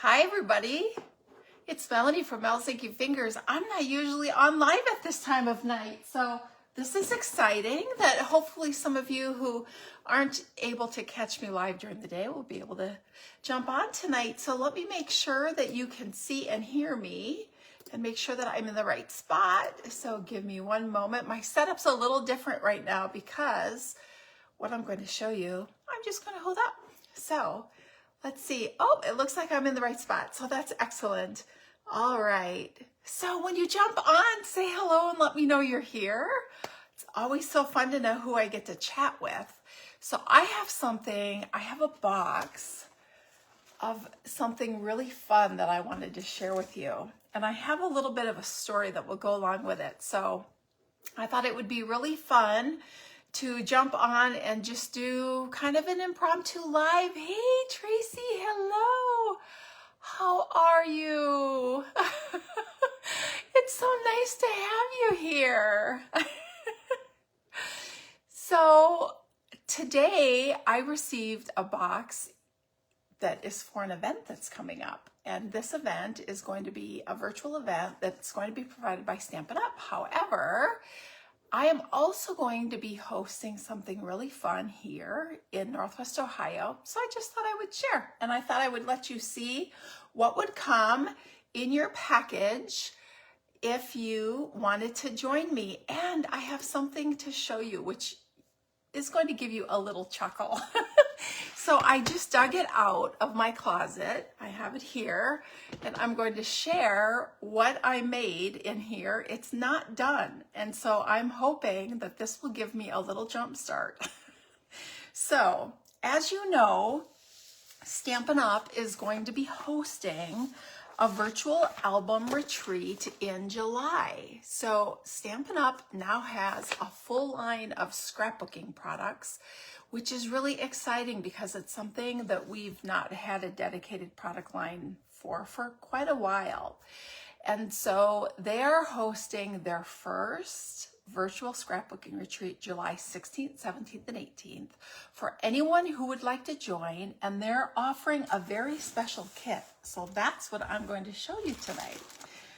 Hi everybody, it's Melanie from Mel's Inky Fingers. I'm not usually on live at this time of night, so this is exciting that hopefully some of you who aren't able to catch me live during the day will be able to jump on tonight. So let me make sure that you can see and hear me and make sure that I'm in the right spot. So give me one moment. My setup's a little different right now because what I'm going to show you, I'm just going to hold up. So let's see. Oh, it looks like I'm in the right spot. So that's excellent. All right. So when you jump on, say hello and let me know you're here. It's always so fun to know who I get to chat with. So I have a box of something really fun that I wanted to share with you. And I have a little bit of a story that will go along with it. So I thought it would be really fun to jump on and just do kind of an impromptu live. Hey, Tracy, hello. How are you? It's so nice to have you here. So today I received a box that is for an event that's coming up. And this event is going to be a virtual event that's going to be provided by Stampin Up. However, I am also going to be hosting something really fun here in Northwest Ohio. So I just thought I would share, and I thought I would let you see what would come in your package if you wanted to join me. And I have something to show you, which is going to give you a little chuckle. So I just dug it out of my closet. I have it here, and I'm going to share what I made in here. It's not done, and so I'm hoping that this will give me a little jump start. So, as you know, Stampin' Up! Is going to be hosting a virtual album retreat in July. So Stampin' Up! Now has a full line of scrapbooking products, which is really exciting because it's something that we've not had a dedicated product line for quite a while. And so they are hosting their first virtual scrapbooking retreat July 16th, 17th, and 18th for anyone who would like to join, and they're offering a very special kit. So that's what I'm going to show you tonight.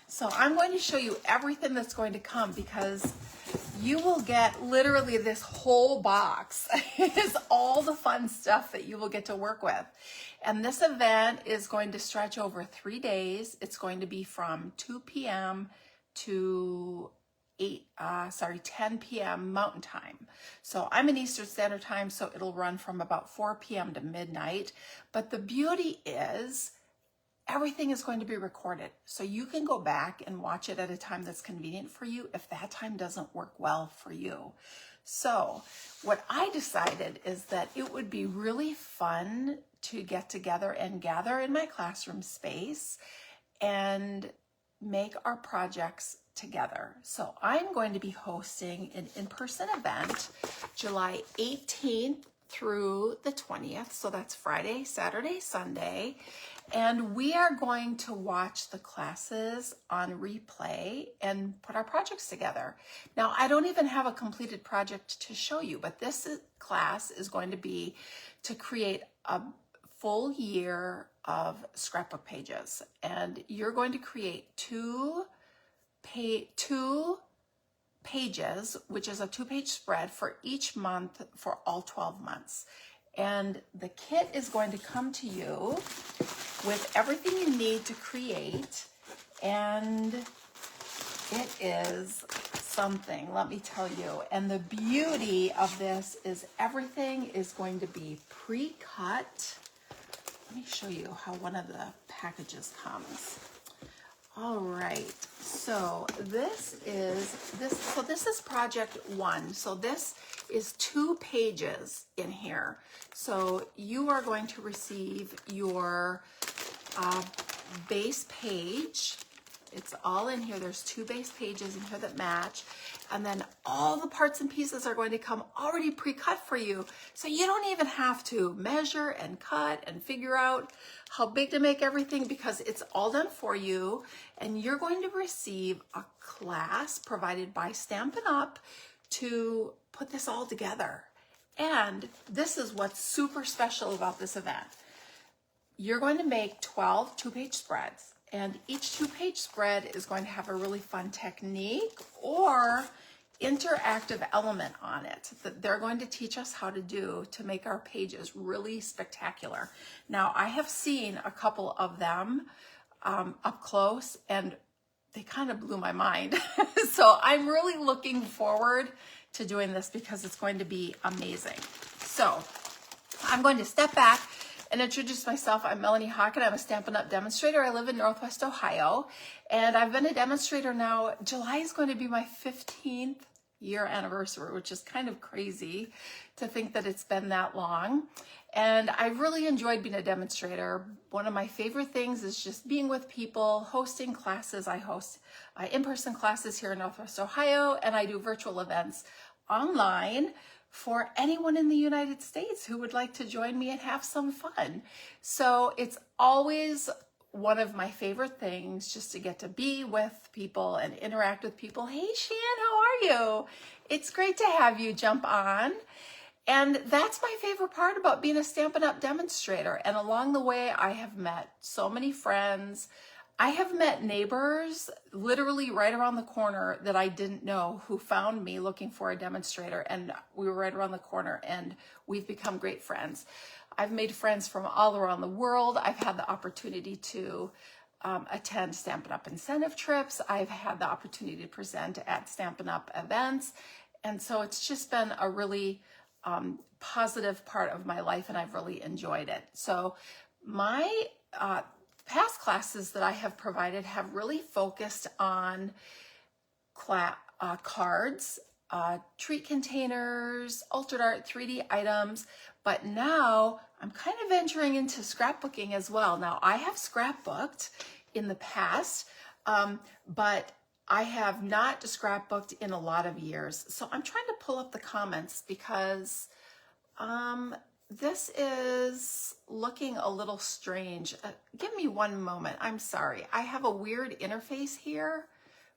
So I'm going to show you everything that's going to come because you will get literally this whole box. It is all the fun stuff that you will get to work with. And this event is going to stretch over 3 days. It's going to be from 2 p.m. to 10 p.m. Mountain Time. So I'm in Eastern Standard Time, so it'll run from about 4 p.m. to midnight. But the beauty is everything is going to be recorded. So you can go back and watch it at a time that's convenient for you if that time doesn't work well for you. So what I decided is that it would be really fun to get together and gather in my classroom space and make our projects together. So I'm going to be hosting an in-person event July 18th through the 20th. So that's Friday, Saturday, Sunday. And we are going to watch the classes on replay and put our projects together. Now, I don't even have a completed project to show you, but this class is going to be to create a full year of scrapbook pages. And you're going to create two pages, which is a 2-page spread for each month for all 12 months. And the kit is going to come to you with everything you need to create, and it is something, let me tell you. And the beauty of this is everything is going to be pre-cut. Let me show you how one of the packages comes. All right, so this is project 1. So this is 2 pages in here. So you are going to receive your base page. It's all in here. There's 2 base pages in here that match. And then all the parts and pieces are going to come already pre-cut for you. So you don't even have to measure and cut and figure out how big to make everything because it's all done for you. And you're going to receive a class provided by Stampin' Up! To put this all together. And this is what's super special about this event. you're going to make 12 two-page spreads, and each two-page spread is going to have a really fun technique or interactive element on it that they're going to teach us how to do to make our pages really spectacular. Now, I have seen a couple of them up close, and they kind of blew my mind. So I'm really looking forward to doing this because it's going to be amazing. So I'm going to step back and introduce myself. I'm Melanie Hockett. I'm a Stampin' Up! Demonstrator. I live in Northwest Ohio, and I've been a demonstrator now. July is going to be my 15th year anniversary, which is kind of crazy to think that it's been that long. And I really enjoyed being a demonstrator. One of my favorite things is just being with people, hosting classes. I host in-person classes here in Northwest Ohio, and I do virtual events online for anyone in the United States who would like to join me and have some fun. So it's always one of my favorite things just to get to be with people and interact with people. Hey, Shan, how are you? It's great to have you jump on. And that's my favorite part about being a Stampin' Up! Demonstrator. And along the way, I have met so many friends. I have met neighbors literally right around the corner that I didn't know who found me looking for a demonstrator. And we were right around the corner, and we've become great friends. I've made friends from all around the world. I've had the opportunity to attend Stampin' Up! Incentive trips. I've had the opportunity to present at Stampin' Up! Events. And so it's just been a really positive part of my life, and I've really enjoyed it. So my past classes that I have provided have really focused on cards, treat containers, altered art, 3D items, but now I'm kind of venturing into scrapbooking as well. Now, I have scrapbooked in the past, but I have not scrapbooked in a lot of years. So I'm trying to pull up the comments because this is looking a little strange. Give me one moment. I'm sorry. I have a weird interface here.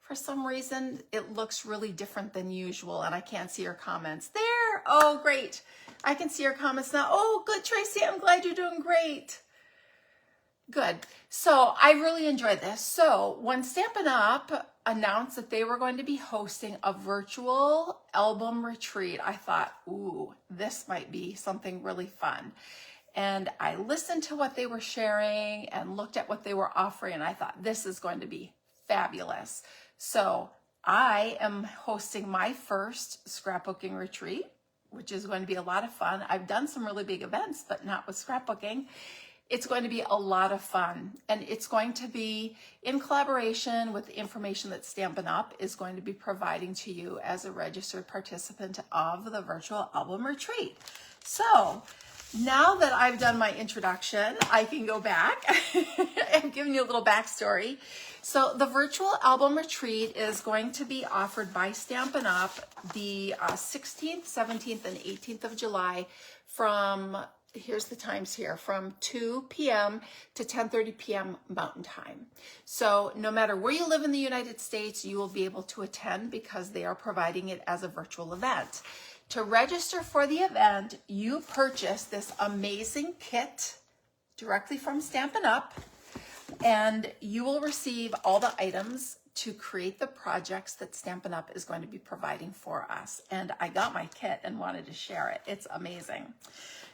For some reason, it looks really different than usual, and I can't see your comments. There! Oh, great. I can see your comments now. Oh, good, Tracy. I'm glad you're doing great. Good. So I really enjoyed this. So when Stampin' Up! Announced that they were going to be hosting a virtual album retreat, I thought, ooh, this might be something really fun. And I listened to what they were sharing and looked at what they were offering, and I thought, this is going to be fabulous. So I am hosting my first scrapbooking retreat, which is going to be a lot of fun. I've done some really big events, but not with scrapbooking. It's going to be a lot of fun, and it's going to be in collaboration with the information that Stampin' Up! Is going to be providing to you as a registered participant of the virtual album retreat. So now that I've done my introduction, I can go back and give you a little backstory. So the virtual album retreat is going to be offered by Stampin' Up! The 16th, 17th, and 18th of July from, here's the times here, from 2 p.m. to 10:30 p.m. Mountain Time. So no matter where you live in the United States, you will be able to attend because they are providing it as a virtual event. To register for the event, you purchase this amazing kit directly from Stampin' Up! And you will receive all the items to create the projects that Stampin' Up! Is going to be providing for us. And I got my kit and wanted to share it. It's amazing.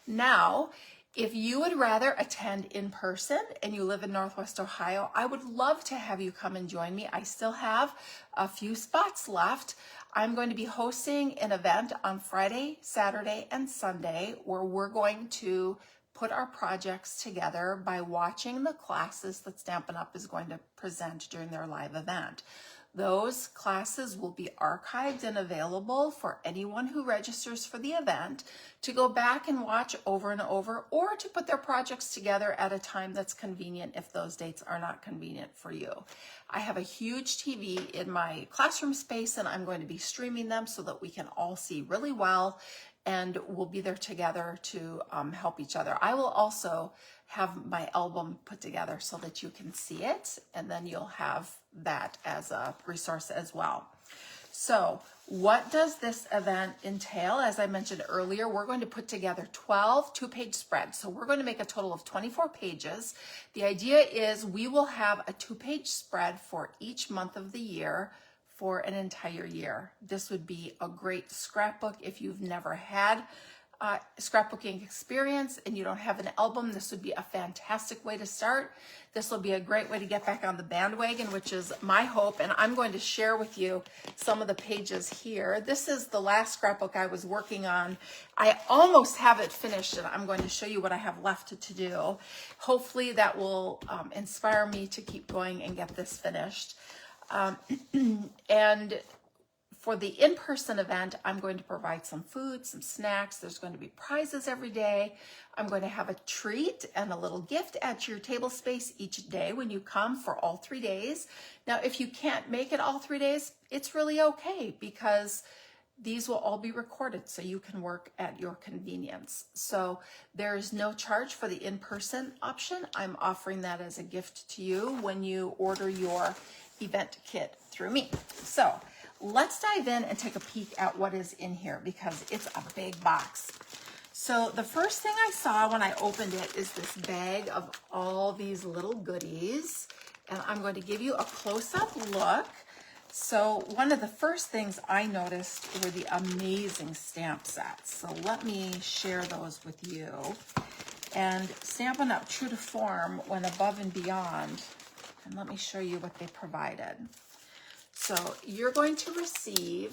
Now, if you would rather attend in person and you live in Northwest Ohio, I would love to have you come and join me. I still have a few spots left. I'm going to be hosting an event on Friday, Saturday, and Sunday where we're going to put our projects together by watching the classes that Stampin' Up! Is going to present during their live event. Those classes will be archived and available for anyone who registers for the event to go back and watch over and over, or to put their projects together at a time that's convenient if those dates are not convenient for you. I have a huge TV in my classroom space, and I'm going to be streaming them so that we can all see really well, and we'll be there together to help each other. I will also have my album put together so that you can see it, and then you'll have that as a resource as well. So What does this event entail? As I mentioned earlier, we're going to put together 12 two-page spreads. So we're going to make a total of 24 pages. The idea is we will have a two-page spread for each month of the year for an entire year. This would be a great scrapbook if you've never had scrapbooking experience and you don't have an album. This would be a fantastic way to start. This will be a great way to get back on the bandwagon, which is my hope. And I'm going to share with you some of the pages here. This is the last scrapbook I was working on. I almost have it finished, and I'm going to show you what I have left to do. Hopefully that will inspire me to keep going and get this finished. And for the in-person event, I'm going to provide some food, some snacks. There's going to be prizes every day. I'm going to have a treat and a little gift at your table space each day when you come for all 3 days. Now, if you can't make it all 3 days, it's really okay because these will all be recorded so you can work at your convenience. So there is no charge for the in-person option. I'm offering that as a gift to you when you order your event kit through me. So let's dive in and take a peek at what is in here because it's a big box. So the first thing I saw when I opened it is this bag of all these little goodies, and I'm going to give you a close-up look. So one of the first things I noticed were the amazing stamp sets. So let me share those with you. And Stampin' Up! True to form went above and beyond. And let me show you what they provided. So you're going to receive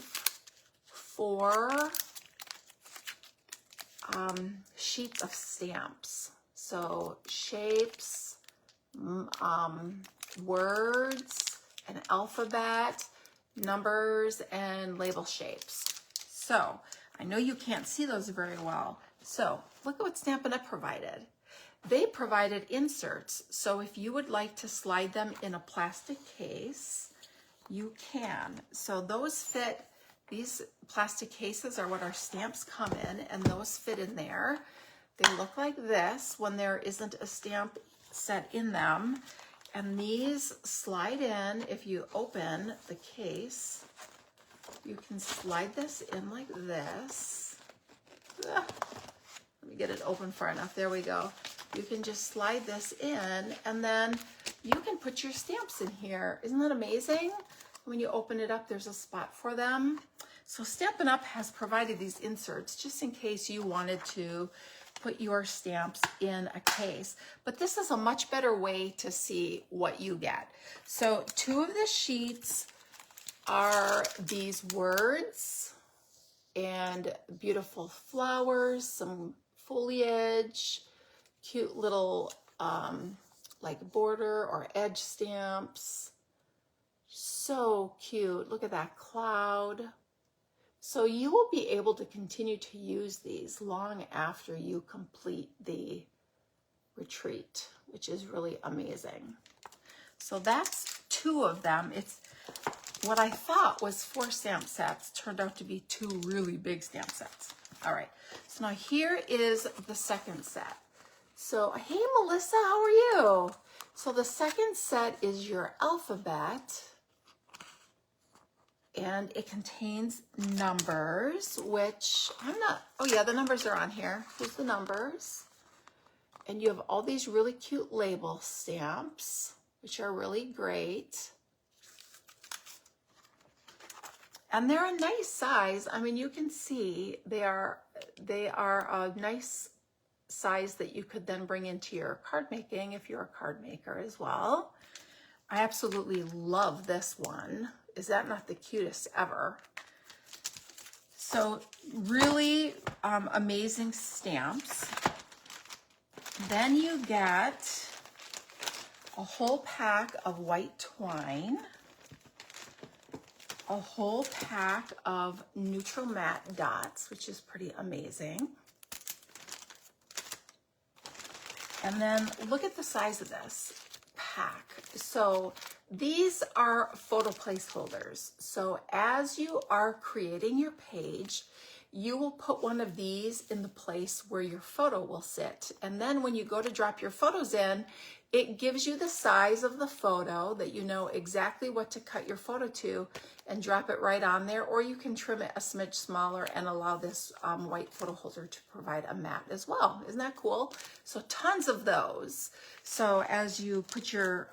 4 sheets of stamps. So shapes, words, an alphabet, numbers, and label shapes. So I know you can't see those very well. So look at what Stampin' Up! Provided. They provided inserts. So if you would like to slide them in a plastic case, you can. So those fit, these plastic cases are what our stamps come in, and those fit in there. They look like this when there isn't a stamp set in them. And these slide in. If you open the case, you can slide this in like this. Let me get it open far enough. There we go. You can just slide this in, and then you can put your stamps in here. Isn't that amazing? When you open it up, there's a spot for them. So Stampin' Up! Has provided these inserts just in case you wanted to put your stamps in a case. But this is a much better way to see what you get. So 2 of the sheets are these words and beautiful flowers, some foliage, cute little like border or edge stamps. So cute. Look at that cloud. So you will be able to continue to use these long after you complete the retreat, which is really amazing. So that's 2 of them. It's what I thought was 4 stamp sets turned out to be 2 really big stamp sets. All right. So now here is the second set. So, hey, Melissa, how are you? So the second set is your alphabet, and it contains numbers, which I'm not, oh yeah, the numbers are on here. Here's the numbers. And you have all these really cute label stamps, which are really great. And they're a nice size. I mean, you can see they are a nice size that you could then bring into your card making if you're a card maker as well. I absolutely love this one. Is that not the cutest ever? So really amazing stamps. Then you get a whole pack of white twine, a whole pack of neutral matte dots, which is pretty amazing. And then look at the size of this pack. So these are photo placeholders. So as you are creating your page, you will put one of these in the place where your photo will sit. And then when you go to drop your photos in, it gives you the size of the photo that you know exactly what to cut your photo to and drop it right on there, or you can trim it a smidge smaller and allow this white photo holder to provide a mat as well. Isn't that cool? So tons of those. So as you put your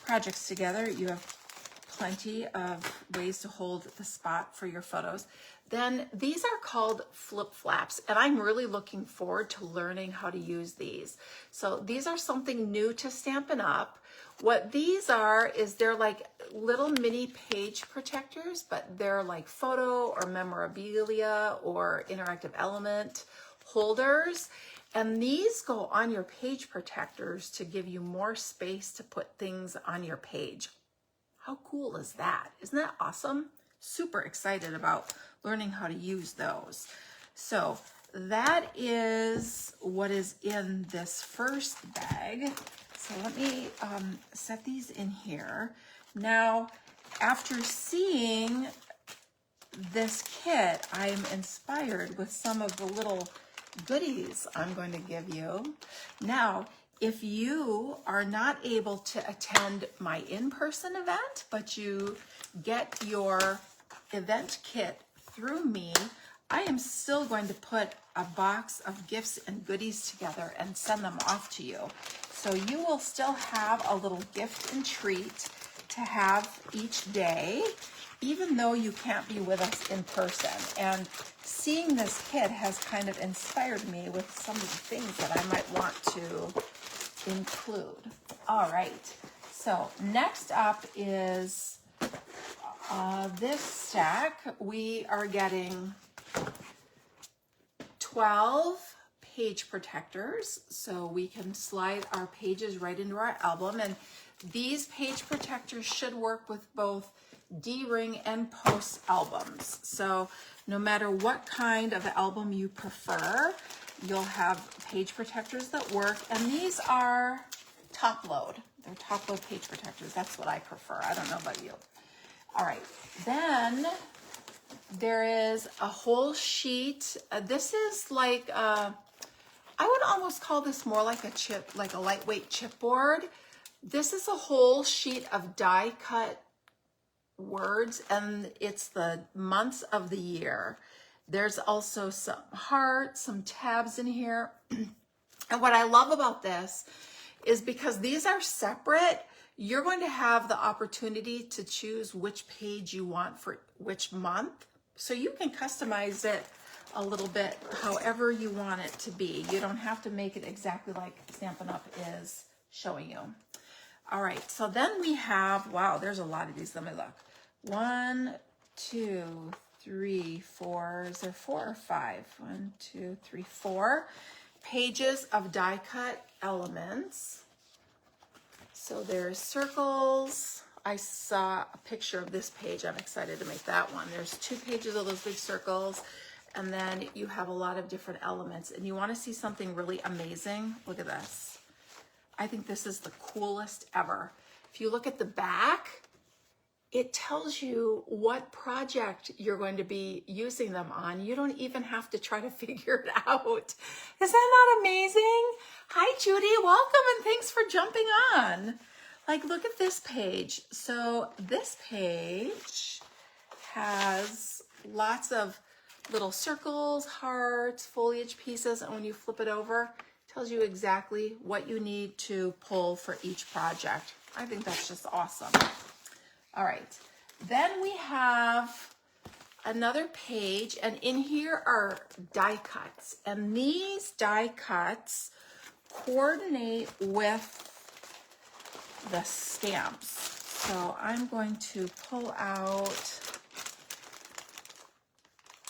projects together, you have plenty of ways to hold the spot for your photos. Then these are called flip flaps, and I'm really looking forward to learning how to use these. So these are something new to Stampin' Up. What these are is they're like little mini page protectors, but they're like photo or memorabilia or interactive element holders. And these go on your page protectors to give you more space to put things on your page. How cool is that? Isn't that awesome? Super excited about learning how to use those. So that is what is in this first bag. So let me set these in here. Now, after seeing this kit, I'm inspired with some of the little goodies I'm going to give you. Now, if you are not able to attend my in-person event, but you get your event kit through me, I am still going to put a box of gifts and goodies together and send them off to you. So you will still have a little gift and treat to have each day, even though you can't be with us in person. And seeing this kit has kind of inspired me with some of the things that I might want to include. All right, so next up is this stack. We are getting 12 page protectors, so we can slide our pages right into our album. And these page protectors should work with both D-ring and post albums. So no matter what kind of album you prefer, you'll have page protectors that work. And these are top load. They're top load page protectors. That's what I prefer. I don't know about you. All right, then there is a whole sheet. This is like, I would almost call this more like a chip, like a lightweight chipboard. This is a whole sheet of die cut words, and it's the months of the year. There's also some hearts, some tabs in here. And what I love about this is because these are separate, you're going to have the opportunity to choose which page you want for which month. So you can customize it a little bit however you want it to be. You don't have to make it exactly like Stampin' Up is showing you. All right, so then we have, wow, there's a lot of these. Let me look. 1, 2, 3, 4. Is there 4 or 5? 1, 2, 3, 4 pages of die cut elements. So there's circles. I saw a picture of this page. I'm excited to make that one. There's 2 pages of those big circles. And then you have a lot of different elements. And you want to see something really amazing? Look at this. I think this is the coolest ever. If you look at the back, it tells you what project you're going to be using them on. You don't even have to try to figure it out. Is that not amazing? Hi, Judy. Welcome and thanks for jumping on. Like, look at this page. So this page has lots of little circles, hearts, foliage pieces, and when you flip it over, it tells you exactly what you need to pull for each project. I think that's just awesome. All right, then we have another page, and in here are die cuts, and these die cuts coordinate with the stamps. So I'm going to pull out,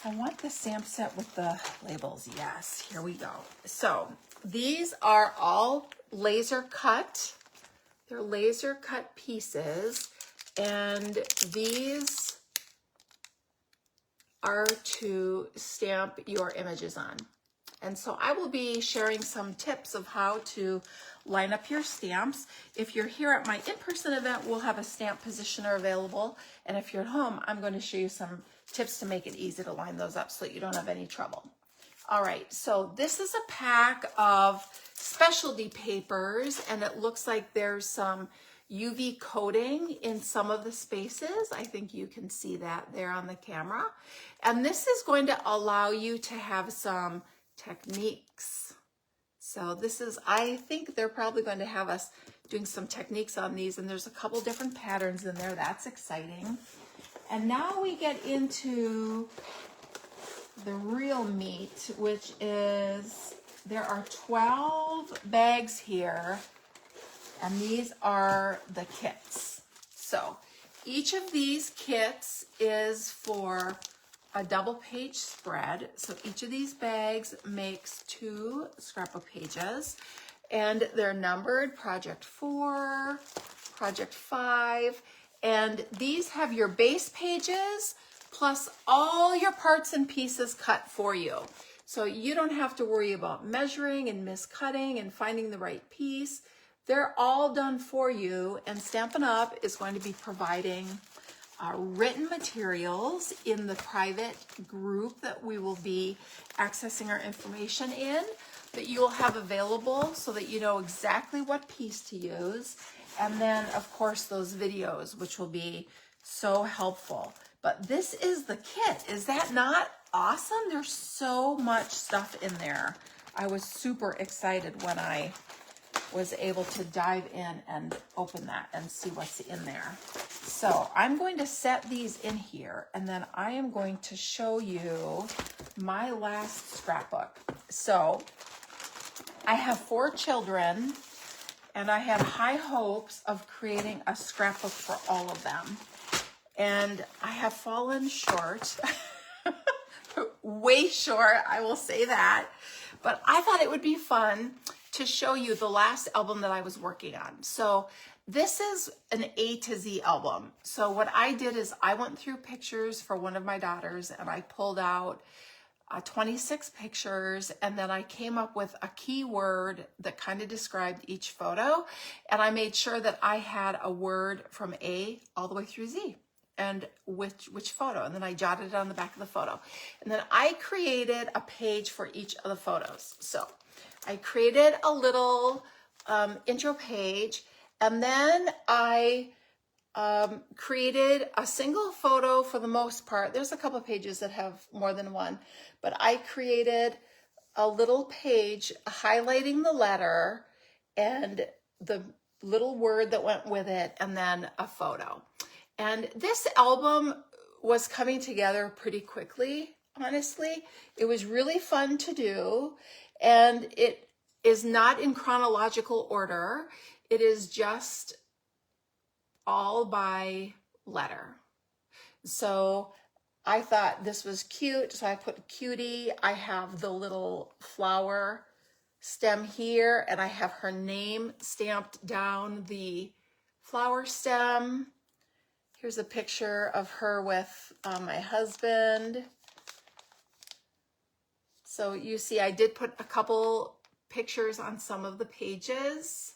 I want the stamp set with the labels. Yes, here we go. So these are all laser cut. They're laser cut pieces, and these are to stamp your images on. And so I will be sharing some tips of how to line up your stamps. If you're here at my in-person event, we'll have a stamp positioner available. And if you're at home, I'm going to show you some tips to make it easy to line those up so that you don't have any trouble. All right, so this is a pack of specialty papers, and it looks like there's some UV coating in some of the spaces. I think you can see that there on the camera. And this is going to allow you to have some techniques. So this is, I think they're probably going to have us doing some techniques on these, and there's a couple different patterns in there. That's exciting. And now we get into the real meat, which is, there are 12 bags here, and these are the kits. So each of these kits is for a double page spread. So each of these bags makes 2 scrapbook pages, and they're numbered Project 4, Project 5, and these have your base pages plus all your parts and pieces cut for you. So you don't have to worry about measuring and miscutting and finding the right piece. They're all done for you, and Stampin' Up! Is going to be providing written materials in the private group that we will be accessing our information in, that you'll have available so that you know exactly what piece to use. And then, of course, those videos, which will be so helpful. But this is the kit. Is that not awesome? There's so much stuff in there. I was super excited when I was able to dive in and open that and see what's in there. So I'm going to set these in here, and then I am going to show you my last scrapbook. So I have 4 children, and I had high hopes of creating a scrapbook for all of them. And I have fallen short, way short, I will say that. But I thought it would be fun to show you the last album that I was working on. So this is an A to Z album. So what I did is I went through pictures for one of my daughters, and I pulled out 26 pictures, and then I came up with a keyword that kind of described each photo, and I made sure that I had a word from A all the way through Z, and which photo, and then I jotted it on the back of the photo. And then I created a page for each of the photos. So I created a little intro page, and then I created a single photo for the most part. There's a couple pages that have more than one, but I created a little page highlighting the letter and the little word that went with it, and then a photo. And this album was coming together pretty quickly, honestly. It was really fun to do, and it is not in chronological order. It is just all by letter. So I thought this was cute, so I put cutie. I have the little flower stem here, and I have her name stamped down the flower stem. Here's a picture of her with my husband. So you see, I did put a couple pictures on some of the pages.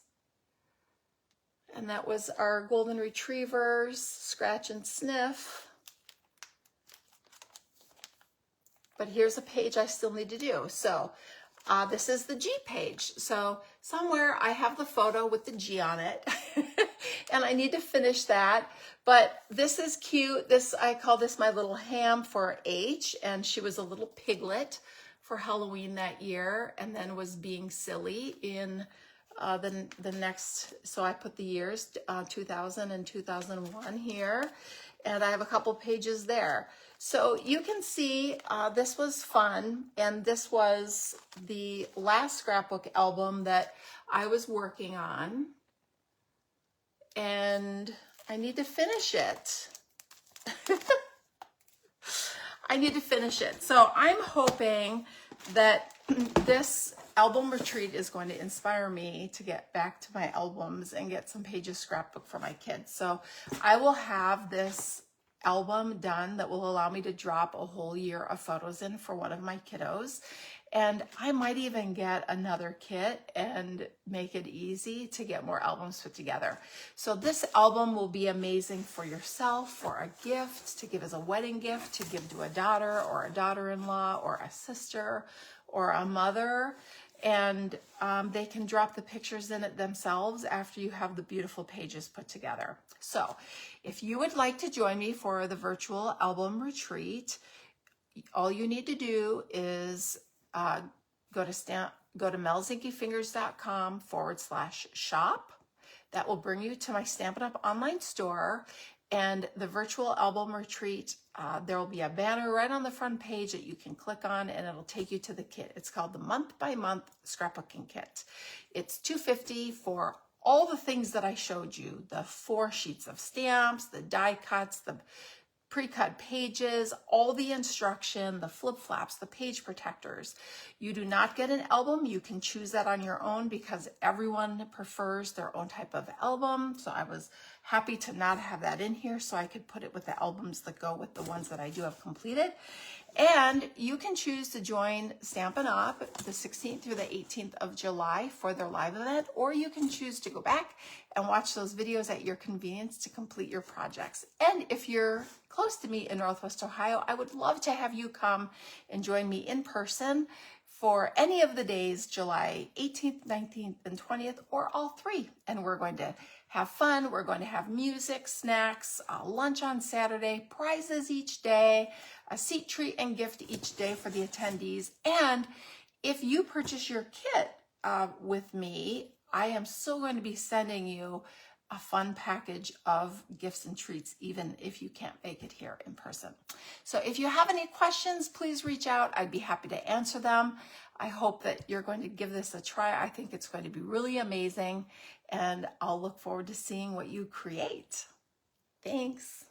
And that was our golden retrievers, Scratch and Sniff. But here's a page I still need to do. So this is the G page. So somewhere I have the photo with the G on it. And I need to finish that. But this is cute. I call this my little ham for H. And she was a little piglet for Halloween that year, and then was being silly in the next, so I put the years 2000 and 2001 here, and I have a couple pages there. So you can see this was fun, and this was the last scrapbook album that I was working on, and I need to finish it. I need to finish it. So I'm hoping that this album retreat is going to inspire me to get back to my albums and get some pages scrapbook for my kids. So I will have this album done that will allow me to drop a whole year of photos in for one of my kiddos. And I might even get another kit and make it easy to get more albums put together. So this album will be amazing for yourself, for a gift, to give as a wedding gift, to give to a daughter or a daughter-in-law or a sister or a mother. And they can drop the pictures in it themselves after you have the beautiful pages put together. So if you would like to join me for the virtual album retreat, all you need to do is go to melzinkyfingers.com/shop. That will bring you to my Stampin' Up! Online store, and the virtual album retreat, there will be a banner right on the front page that you can click on, and it'll take you to the kit. It's called the Month by Month Scrapbooking Kit. It's $250 for all the things that I showed you, the 4 sheets of stamps, the die cuts, the pre-cut pages, all the instruction, the flip-flaps, the page protectors. You do not get an album. You can choose that on your own because everyone prefers their own type of album. So I was happy to not have that in here so I could put it with the albums that go with the ones that I do have completed. And you can choose to join Stampin' Up! The 16th through the 18th of July for their live event, or you can choose to go back and watch those videos at your convenience to complete your projects. And if you're close to me in Northwest Ohio, I would love to have you come and join me in person for any of the days, July 18th, 19th, and 20th, or all 3. And we're going to have fun. We're going to have music, snacks, lunch on Saturday, prizes each day, a seat, treat, and gift each day for the attendees. And if you purchase your kit with me, I am still going to be sending you a fun package of gifts and treats, even if you can't make it here in person. So if you have any questions, please reach out. I'd be happy to answer them. I hope that you're going to give this a try. I think it's going to be really amazing, and I'll look forward to seeing what you create. Thanks.